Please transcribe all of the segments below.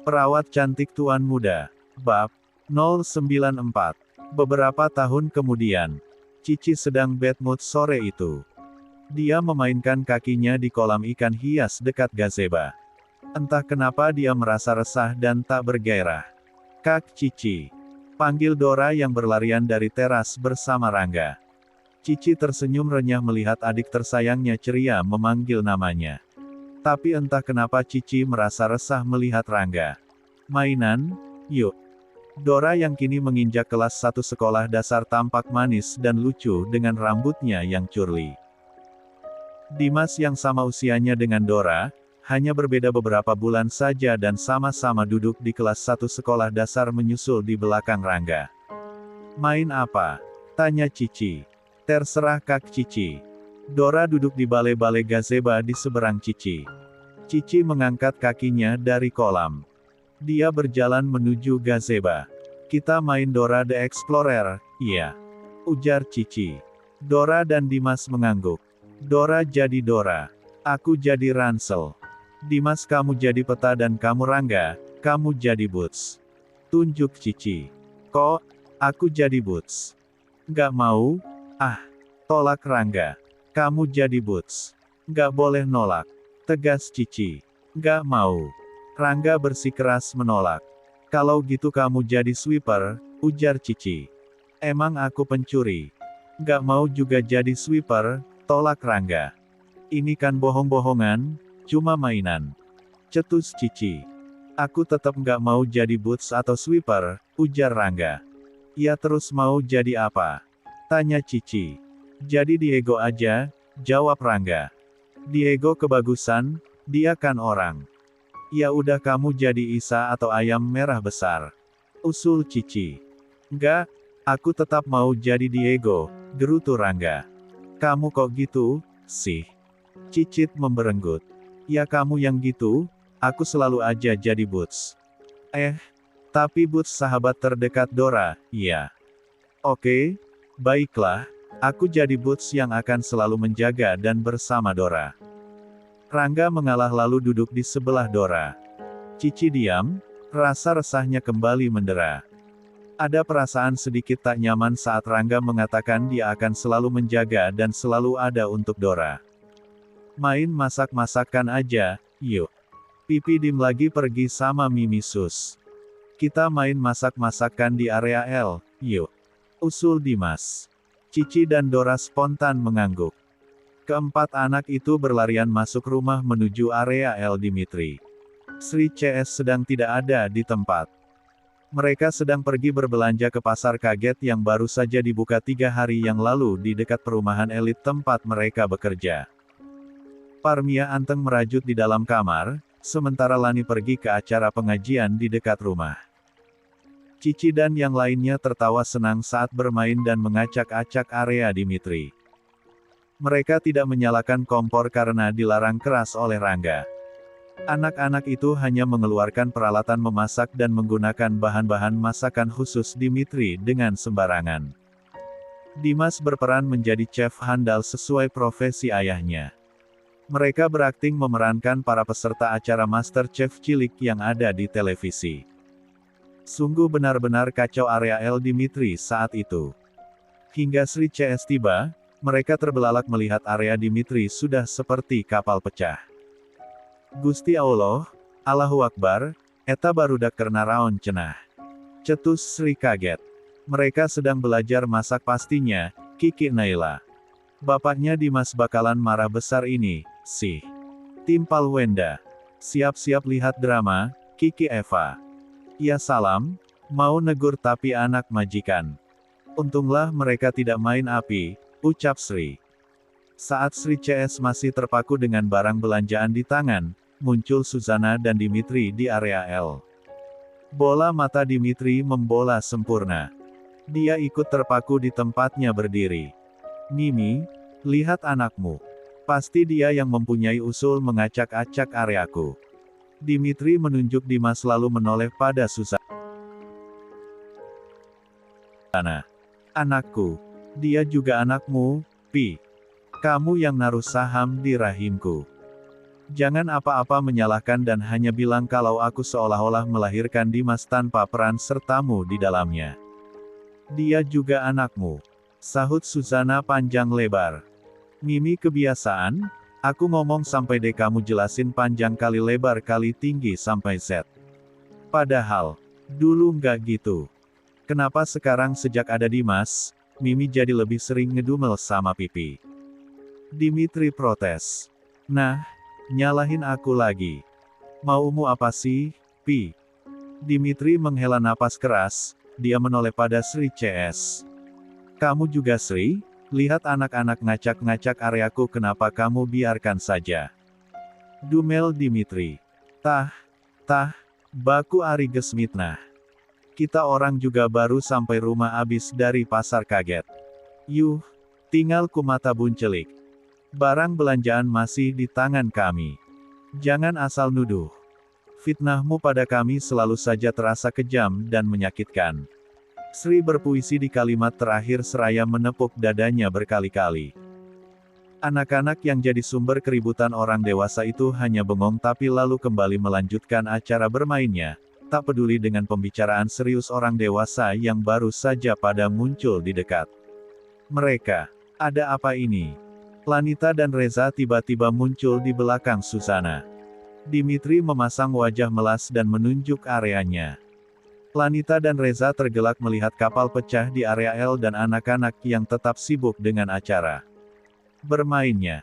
Perawat cantik tuan muda. Bab 094. Beberapa tahun kemudian, Cici sedang bad mood sore itu. Dia memainkan kakinya di kolam ikan hias dekat gazebo. Entah kenapa dia merasa resah dan tak bergairah. "Kak Cici," panggil Dora yang berlarian dari teras bersama Rangga. Cici tersenyum renyah melihat adik tersayangnya ceria memanggil namanya. Tapi entah kenapa Cici merasa resah melihat Rangga. "Mainan, yuk." Dora yang kini menginjak kelas 1 sekolah dasar tampak manis dan lucu dengan rambutnya yang curly. Dimas yang sama usianya dengan Dora, hanya berbeda beberapa bulan saja dan sama-sama duduk di kelas 1 sekolah dasar menyusul di belakang Rangga. "Main apa?" tanya Cici. "Terserah Kak Cici." Dora duduk di balai-balai gazebo di seberang Cici. Cici mengangkat kakinya dari kolam. Dia berjalan menuju gazebo. "Kita main Dora the Explorer, iya?" ujar Cici. Dora dan Dimas mengangguk. "Dora jadi Dora. Aku jadi Ransel. Dimas kamu jadi Peta dan kamu Rangga, kamu jadi Boots." Tunjuk Cici. "Kok, aku jadi Boots?" "Nggak mau." "Ah, tolak Rangga. Kamu jadi Boots. Nggak boleh nolak," tegas Cici. "Nggak mau." Rangga bersikeras menolak. "Kalau gitu kamu jadi sweeper," ujar Cici. "Emang aku pencuri?" "Nggak mau juga jadi sweeper," tolak Rangga. "Ini kan bohong-bohongan, cuma mainan," cetus Cici. "Aku tetap nggak mau jadi Boots atau sweeper," ujar Rangga. "Ya terus mau jadi apa?" tanya Cici. "Jadi Diego aja," jawab Rangga. "Diego kebagusan, dia kan orang." "Ya udah kamu jadi Isa atau ayam merah besar," usul Cici. "Nggak, aku tetap mau jadi Diego," gerutu Rangga. "Kamu kok gitu, sih?" Cicit memberenggut. "Ya kamu yang gitu, aku selalu aja jadi Boots." Tapi Boots sahabat terdekat Dora, iya." "Oke, baiklah, aku jadi Boots yang akan selalu menjaga dan bersama Dora." Rangga mengalah lalu duduk di sebelah Dora. Cici diam, rasa resahnya kembali mendera. Ada perasaan sedikit tak nyaman saat Rangga mengatakan dia akan selalu menjaga dan selalu ada untuk Dora. "Main masak-masakan aja, yuk." "Pipi Dim lagi pergi sama Mimi Sus. Kita main masak-masakan di area L, yuk," usul Dimas. Cici dan Dora spontan mengangguk. Keempat anak itu berlarian masuk rumah menuju area L Dimitri. Sri CS sedang tidak ada di tempat. Mereka sedang pergi berbelanja ke pasar kaget yang baru saja dibuka 3 hari yang lalu di dekat perumahan elit tempat mereka bekerja. Parmia anteng merajut di dalam kamar, sementara Lani pergi ke acara pengajian di dekat rumah. Cici dan yang lainnya tertawa senang saat bermain dan mengacak-acak area Dimitri. Mereka tidak menyalakan kompor karena dilarang keras oleh Rangga. Anak-anak itu hanya mengeluarkan peralatan memasak dan menggunakan bahan-bahan masakan khusus Dimitri dengan sembarangan. Dimas berperan menjadi chef handal sesuai profesi ayahnya. Mereka berakting memerankan para peserta acara MasterChef cilik yang ada di televisi. Sungguh benar-benar kacau area El Dimitri saat itu. Hingga Sri CS tiba, mereka terbelalak melihat area Dimitri sudah seperti kapal pecah. "Gusti Allah, Allahu Akbar, eta barudak kerna raon cenah," cetus Sri kaget. "Mereka sedang belajar masak pastinya," Kiki Naila. "Bapaknya Dimas bakalan marah besar ini, sih." Timpal Wenda. "Siap-siap lihat drama," Kiki Eva. "Ya salam, mau negur tapi anak majikan. Untunglah mereka tidak main api," ucap Sri. Saat Sri CS masih terpaku dengan barang belanjaan di tangan, muncul Suzana dan Dimitri di area L. Bola mata Dimitri membola sempurna. Dia ikut terpaku di tempatnya berdiri. "Mimi, lihat anakmu. Pasti dia yang mempunyai usul mengacak-acak areaku." Dimitri menunjuk Dimas lalu menoleh pada Suzana. "Anakku. Dia juga anakmu, Pi. Kamu yang naruh saham di rahimku." Jangan apa-apa menyalahkan dan hanya bilang kalau aku seolah-olah melahirkan Dimas tanpa peran sertamu di dalamnya. Dia juga anakmu. Sahut Susana panjang lebar. Mimi kebiasaan? Aku ngomong sampai deh kamu jelasin panjang kali lebar kali tinggi sampai Z. Padahal, dulu nggak gitu. Kenapa sekarang sejak ada Dimas, Mimi jadi lebih sering ngedumel sama Pipi? Dimitri protes. Nah, nyalahin aku lagi. Maumu apa sih, Pi? Dimitri menghela napas keras, dia menoleh pada Sri CS. Kamu juga Sri? Lihat anak-anak ngacak-ngacak areaku, kenapa kamu biarkan saja? Dumel Dimitri. Tah, baku Ari gesmitnah. Kita orang juga baru sampai rumah abis dari pasar kaget. Yuh, tinggal ku mata buncelik. Barang belanjaan masih di tangan kami. Jangan asal nuduh. Fitnahmu pada kami selalu saja terasa kejam dan menyakitkan. Sri berpuisi di kalimat terakhir seraya menepuk dadanya berkali-kali. Anak-anak yang jadi sumber keributan orang dewasa itu hanya bengong tapi lalu kembali melanjutkan acara bermainnya, tak peduli dengan pembicaraan serius orang dewasa yang baru saja pada muncul di dekat mereka. Ada apa ini? Lanita dan Reza tiba-tiba muncul di belakang Susana. Dimitri memasang wajah melas dan menunjuk areanya. Lanita dan Reza tergelak melihat kapal pecah di area L dan anak-anak yang tetap sibuk dengan acara bermainnya.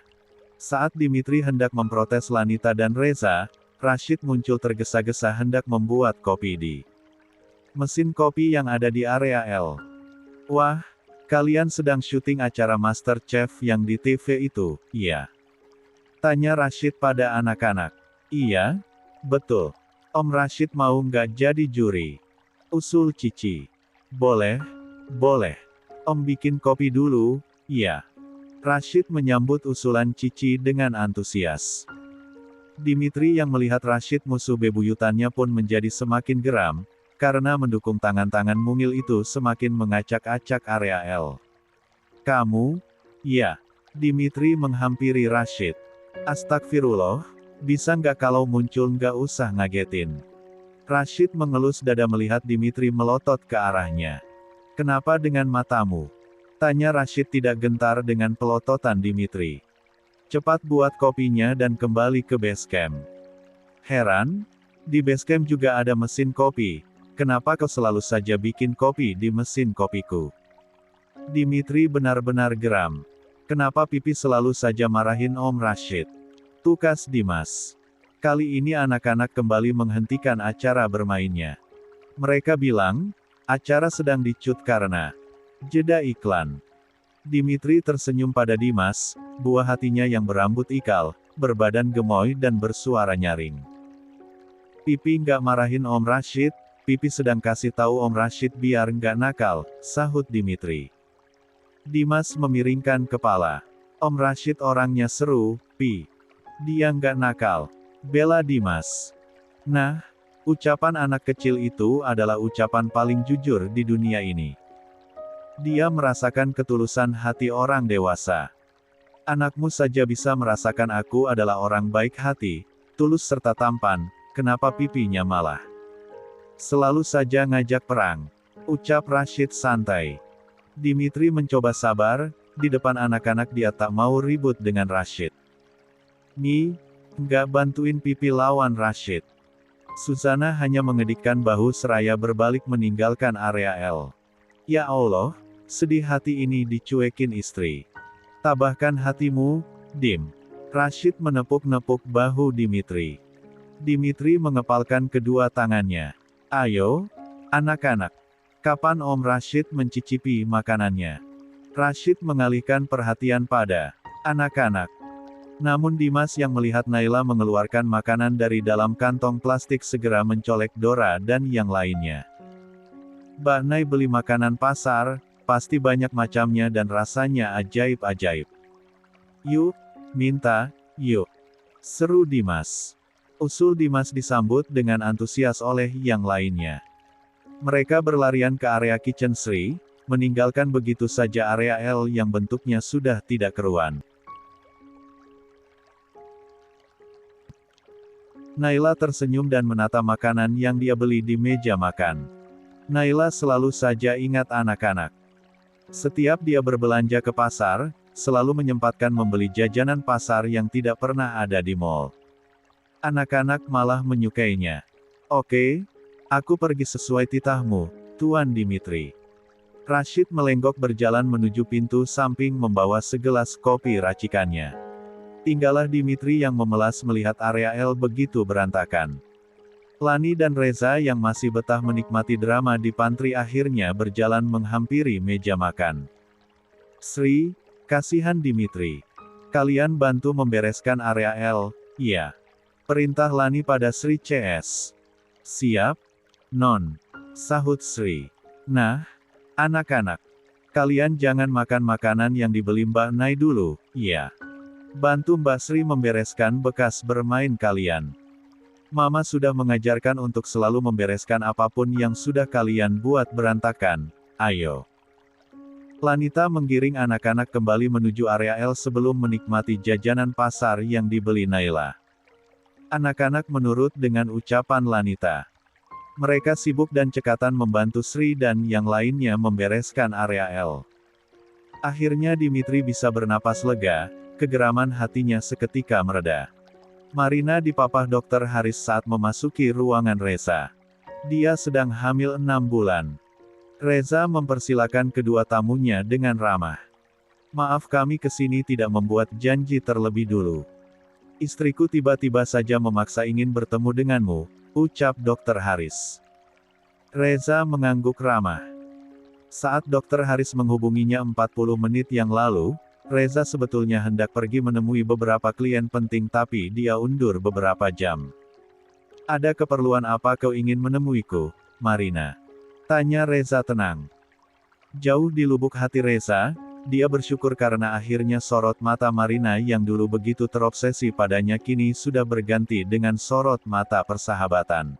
Saat Dimitri hendak memprotes Lanita dan Reza, Rashid muncul tergesa-gesa hendak membuat kopi di mesin kopi yang ada di area L. Wah, kalian sedang syuting acara Master Chef yang di TV itu, iya? Tanya Rashid pada anak-anak. Iya, betul. Om Rashid mau nggak jadi juri? Usul Cici. Boleh. Om bikin kopi dulu, iya. Rashid menyambut usulan Cici dengan antusias. Dimitri yang melihat Rashid musuh bebuyutannya pun menjadi semakin geram, karena mendukung tangan-tangan mungil itu semakin mengacak-acak area L. Kamu? Ya. Dimitri menghampiri Rashid. Astagfirullah, bisa nggak kalau muncul nggak usah ngagetin. Rashid mengelus dada melihat Dimitri melotot ke arahnya. Kenapa dengan matamu? Tanya Rashid tidak gentar dengan pelototan Dimitri. Cepat buat kopinya dan kembali ke base camp. Heran? Di base camp juga ada mesin kopi, kenapa kau selalu saja bikin kopi di mesin kopiku? Dimitri benar-benar geram. Kenapa Pipi selalu saja marahin Om Rashid? Tukas Dimas. Kali ini anak-anak kembali menghentikan acara bermainnya. Mereka bilang, acara sedang dicut karena jeda iklan. Dimitri tersenyum pada Dimas, buah hatinya yang berambut ikal, berbadan gemoy dan bersuara nyaring. Pipi nggak marahin Om Rashid, Pipi sedang kasih tahu Om Rashid biar nggak nakal, sahut Dimitri. Dimas memiringkan kepala. Om Rashid orangnya seru, Pi. Dia nggak nakal. Bela Dimas. Nah, ucapan anak kecil itu adalah ucapan paling jujur di dunia ini. Dia merasakan ketulusan hati orang dewasa. Anakmu saja bisa merasakan aku adalah orang baik hati, tulus serta tampan, kenapa pipinya malah selalu saja ngajak perang? Ucap Rashid santai. Dimitri mencoba sabar, di depan anak-anak dia tak mau ribut dengan Rashid. Nggak bantuin Pipi lawan Rashid. Susana hanya mengedikkan bahu seraya berbalik meninggalkan area L. Ya Allah, sedih hati ini dicuekin istri. Tabahkan hatimu, Dim. Rashid menepuk-nepuk bahu Dimitri. Dimitri mengepalkan kedua tangannya. Ayo, anak-anak. Kapan Om Rashid mencicipi makanannya? Rashid mengalihkan perhatian pada anak-anak. Namun Dimas yang melihat Naila mengeluarkan makanan dari dalam kantong plastik segera mencolek Dora dan yang lainnya. Mbak Nai beli makanan pasar, pasti banyak macamnya dan rasanya ajaib-ajaib. Yuk, minta, yuk. Seru Dimas. Usul Dimas disambut dengan antusias oleh yang lainnya. Mereka berlarian ke area Kitchen Sri, meninggalkan begitu saja area L yang bentuknya sudah tidak keruan. Naila tersenyum dan menata makanan yang dia beli di meja makan. Naila selalu saja ingat anak-anak. Setiap dia berbelanja ke pasar, selalu menyempatkan membeli jajanan pasar yang tidak pernah ada di mall. Anak-anak malah menyukainya. Oke, aku pergi sesuai titahmu, Tuan Dimitri. Rashid melenggok berjalan menuju pintu samping membawa segelas kopi racikannya. Tinggallah Dimitri yang memelas melihat area L begitu berantakan. Lani dan Reza yang masih betah menikmati drama di pantry akhirnya berjalan menghampiri meja makan. Sri, kasihan Dimitri. Kalian bantu membereskan area L, ya. Perintah Lani pada Sri CS. Siap, Non. Sahut Sri. Nah, anak-anak. Kalian jangan makan makanan yang dibeli Mbak Nai dulu, ya. Bantu Mbak Sri membereskan bekas bermain kalian. Mama sudah mengajarkan untuk selalu membereskan apapun yang sudah kalian buat berantakan. Ayo. Lanita menggiring anak-anak kembali menuju area L sebelum menikmati jajanan pasar yang dibeli Naila. Anak-anak menurut dengan ucapan Lanita. Mereka sibuk dan cekatan membantu Sri dan yang lainnya membereskan area L. Akhirnya Dimitri bisa bernapas lega. Kegeraman hatinya seketika mereda. Marina dipapah Dokter Haris saat memasuki ruangan Reza. Dia sedang hamil 6 bulan. Reza mempersilakan kedua tamunya dengan ramah. Maaf kami kesini tidak membuat janji terlebih dulu. Istriku tiba-tiba saja memaksa ingin bertemu denganmu, ucap Dokter Haris. Reza mengangguk ramah. Saat Dokter Haris menghubunginya 40 menit yang lalu, Reza sebetulnya hendak pergi menemui beberapa klien penting tapi dia undur beberapa jam. Ada keperluan apa kau ingin menemuiku, Marina? Tanya Reza tenang. Jauh di lubuk hati Reza, dia bersyukur karena akhirnya sorot mata Marina yang dulu begitu terobsesi padanya kini sudah berganti dengan sorot mata persahabatan.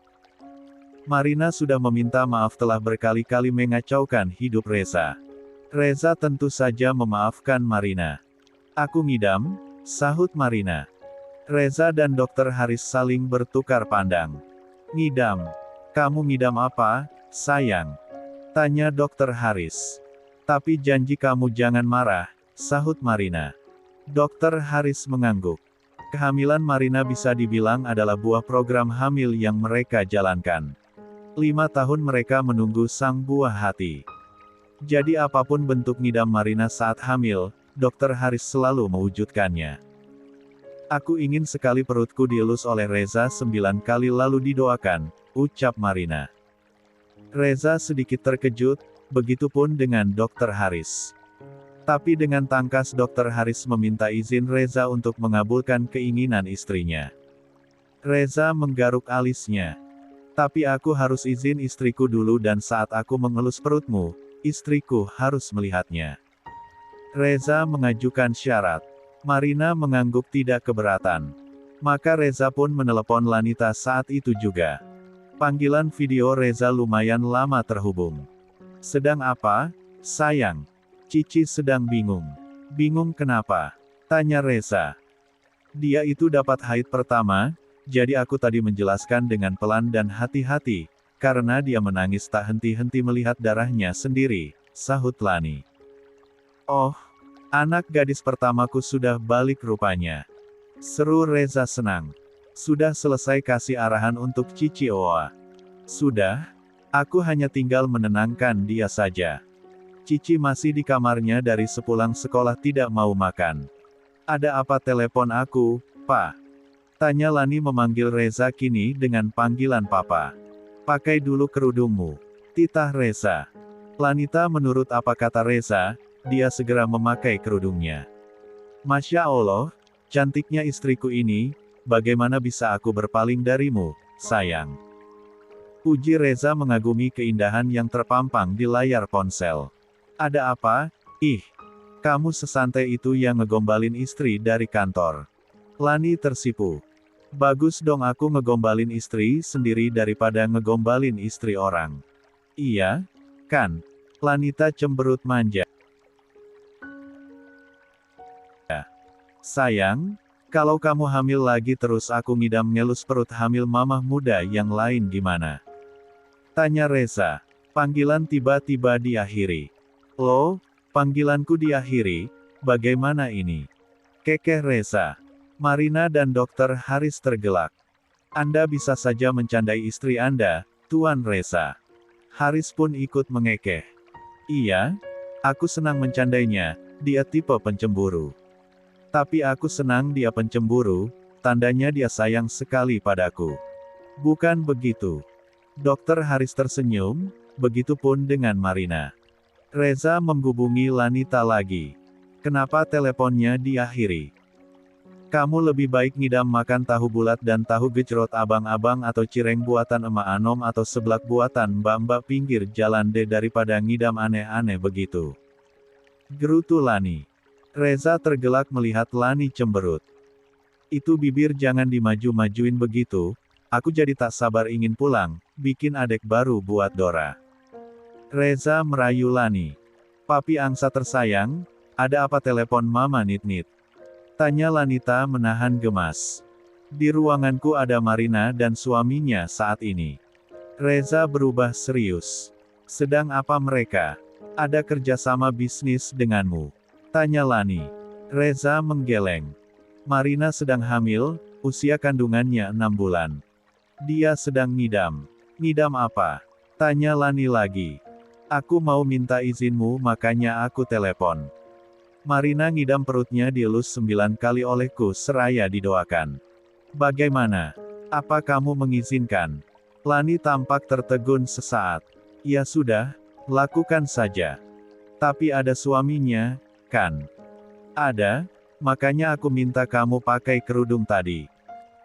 Marina sudah meminta maaf telah berkali-kali mengacaukan hidup Reza. Reza tentu saja memaafkan Marina. Aku ngidam, sahut Marina. Reza dan Dokter Haris saling bertukar pandang. Ngidam? Kamu ngidam apa, sayang? Tanya Dokter Haris. Tapi janji kamu jangan marah, sahut Marina. Dokter Haris mengangguk. Kehamilan Marina bisa dibilang adalah buah program hamil yang mereka jalankan. 5 tahun mereka menunggu sang buah hati. Jadi apapun bentuk ngidam Marina saat hamil, Dokter Haris selalu mewujudkannya. Aku ingin sekali perutku dielus oleh Reza 9 kali lalu didoakan, ucap Marina. Reza sedikit terkejut, begitupun dengan Dokter Haris. Tapi dengan tangkas Dokter Haris meminta izin Reza untuk mengabulkan keinginan istrinya. Reza menggaruk alisnya. Tapi aku harus izin istriku dulu dan saat aku mengelus perutmu, istriku harus melihatnya. Reza mengajukan syarat. Marina mengangguk tidak keberatan. Maka Reza pun menelepon Lanita saat itu juga. Panggilan video Reza lumayan lama terhubung. Sedang apa, sayang? Cici sedang bingung. Bingung kenapa? Tanya Reza. Dia itu dapat haid pertama, jadi aku tadi menjelaskan dengan pelan dan hati-hati, karena dia menangis tak henti-henti melihat darahnya sendiri, sahut Lani. Oh, anak gadis pertamaku sudah balik rupanya. Seru Reza senang. Sudah selesai kasih arahan untuk Cici Oa. Sudah, aku hanya tinggal menenangkan dia saja. Cici masih di kamarnya dari sepulang sekolah tidak mau makan. Ada apa telepon aku, Pak? Tanya Lani memanggil Reza kini dengan panggilan Papa. Pakai dulu kerudungmu. Titah Reza. Lanita menurut apa kata Reza, dia segera memakai kerudungnya. Masya Allah, cantiknya istriku ini, bagaimana bisa aku berpaling darimu, sayang? Puji Reza mengagumi keindahan yang terpampang di layar ponsel. Ada apa? Ih, kamu sesantai itu yang ngegombalin istri dari kantor. Lani tersipu. Bagus dong aku ngegombalin istri sendiri daripada ngegombalin istri orang. Iya, kan? Lanita cemberut manja. Sayang, Kalau kamu hamil lagi terus aku ngidam ngelus perut hamil mamah muda yang lain gimana? Tanya Reza. Panggilan tiba-tiba diakhiri. Loh, panggilanku diakhiri, bagaimana ini? Kekeh Reza. Marina dan Dokter Haris tergelak. Anda bisa saja mencandai istri Anda, Tuan Reza. Haris pun ikut mengekeh. Iya, aku senang mencandainya, dia tipe pencemburu. Tapi aku senang dia pencemburu, tandanya dia sayang sekali padaku. Bukan begitu. Dokter Haris tersenyum, begitupun dengan Marina. Reza menghubungi Lanita lagi. Kenapa teleponnya diakhiri? Kamu lebih baik ngidam makan tahu bulat dan tahu gejrot abang-abang atau cireng buatan emak Anom atau seblak buatan mbak-mbak pinggir jalan deh daripada ngidam aneh-aneh begitu. Gerutu Lani. Reza tergelak melihat Lani cemberut. Itu bibir jangan dimaju-majuin begitu, aku jadi tak sabar ingin pulang, bikin adek baru buat Dora. Reza merayu Lani. Papi angsa tersayang, ada apa telepon mama nit-nit? Tanya Lanita menahan gemas. Di ruanganku ada Marina dan suaminya saat ini. Reza berubah serius. Sedang apa mereka? Ada kerjasama bisnis denganmu? Tanya Lani. Reza menggeleng. Marina sedang hamil, usia kandungannya 6 bulan. Dia sedang ngidam. Ngidam apa? Tanya Lani lagi. Aku mau minta izinmu makanya aku telepon. Marina ngidam perutnya dielus 9 kali olehku seraya didoakan. Bagaimana? Apa kamu mengizinkan? Lani tampak tertegun sesaat. Ya sudah, lakukan saja. Tapi ada suaminya, kan? Ada, makanya aku minta kamu pakai kerudung tadi.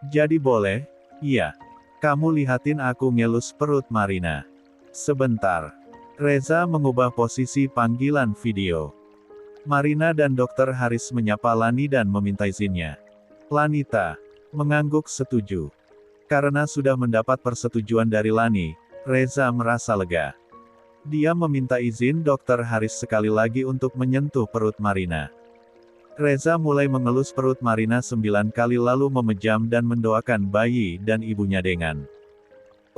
Jadi boleh? Iya. Kamu lihatin aku ngelus perut Marina. Sebentar. Reza mengubah posisi panggilan video. Marina dan Dokter Haris menyapa Lani dan meminta izinnya. Lanita mengangguk setuju. Karena sudah mendapat persetujuan dari Lani, Reza merasa lega. Dia meminta izin Dokter Haris sekali lagi untuk menyentuh perut Marina. Reza mulai mengelus perut Marina 9 kali lalu memejam dan mendoakan bayi dan ibunya dengan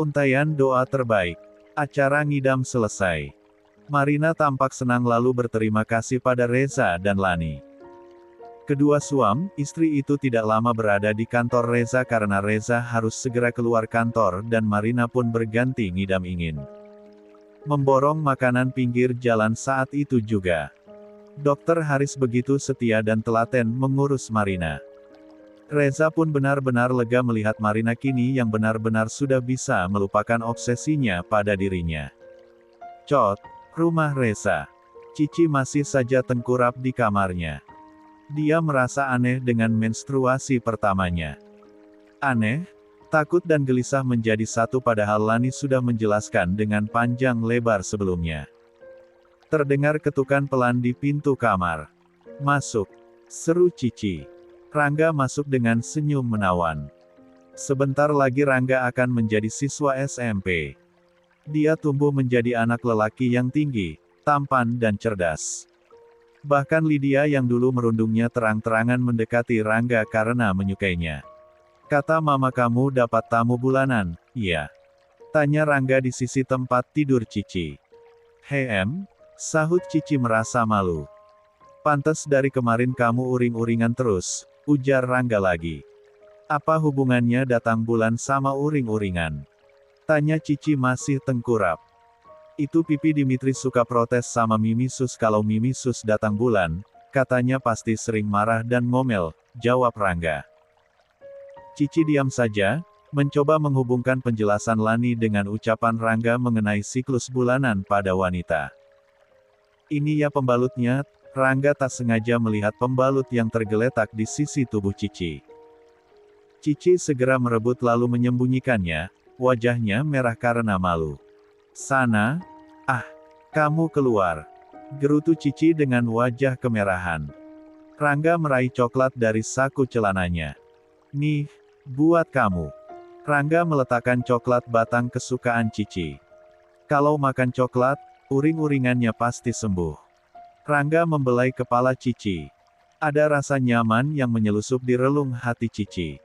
untaian doa terbaik. Acara ngidam selesai. Marina tampak senang lalu berterima kasih pada Reza dan Lani. Kedua suami, istri itu tidak lama berada di kantor Reza karena Reza harus segera keluar kantor dan Marina pun berganti ngidam ingin memborong makanan pinggir jalan saat itu juga. Dokter Haris begitu setia dan telaten mengurus Marina. Reza pun benar-benar lega melihat Marina kini yang benar-benar sudah bisa melupakan obsesinya pada dirinya. Cot. Rumah Reza. Cici masih saja tengkurap di kamarnya. Dia merasa aneh dengan menstruasi pertamanya. Aneh, takut dan gelisah menjadi satu padahal Lani sudah menjelaskan dengan panjang lebar sebelumnya. Terdengar ketukan pelan di pintu kamar. Masuk. Seru Cici. Rangga masuk dengan senyum menawan. Sebentar lagi Rangga akan menjadi siswa SMP. Dia tumbuh menjadi anak lelaki yang tinggi, tampan dan cerdas. Bahkan Lydia yang dulu merundungnya terang-terangan mendekati Rangga karena menyukainya. Kata mama kamu dapat tamu bulanan, iya? Tanya Rangga di sisi tempat tidur Cici. Sahut Cici merasa malu. Pantes dari kemarin kamu uring-uringan terus, ujar Rangga lagi. Apa hubungannya datang bulan sama uring-uringan? Tanya Cici masih tengkurap. Itu Pipi Dimitri suka protes sama Mimi Sus kalau Mimi Sus datang bulan, katanya pasti sering marah dan ngomel, jawab Rangga. Cici diam saja, mencoba menghubungkan penjelasan Lani dengan ucapan Rangga mengenai siklus bulanan pada wanita. Ini ya pembalutnya, Rangga tak sengaja melihat pembalut yang tergeletak di sisi tubuh Cici. Cici segera merebut lalu menyembunyikannya. Wajahnya merah karena malu. Sana, kamu keluar. Gerutu Cici dengan wajah kemerahan. Rangga meraih coklat dari saku celananya. Nih, buat kamu. Rangga meletakkan coklat batang kesukaan Cici. Kalau makan coklat, uring-uringannya pasti sembuh. Rangga membelai kepala Cici. Ada rasa nyaman yang menyelusup di relung hati Cici.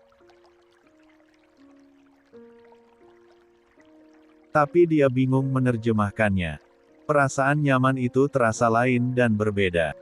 Tapi dia bingung menerjemahkannya. Perasaan nyaman itu terasa lain dan berbeda.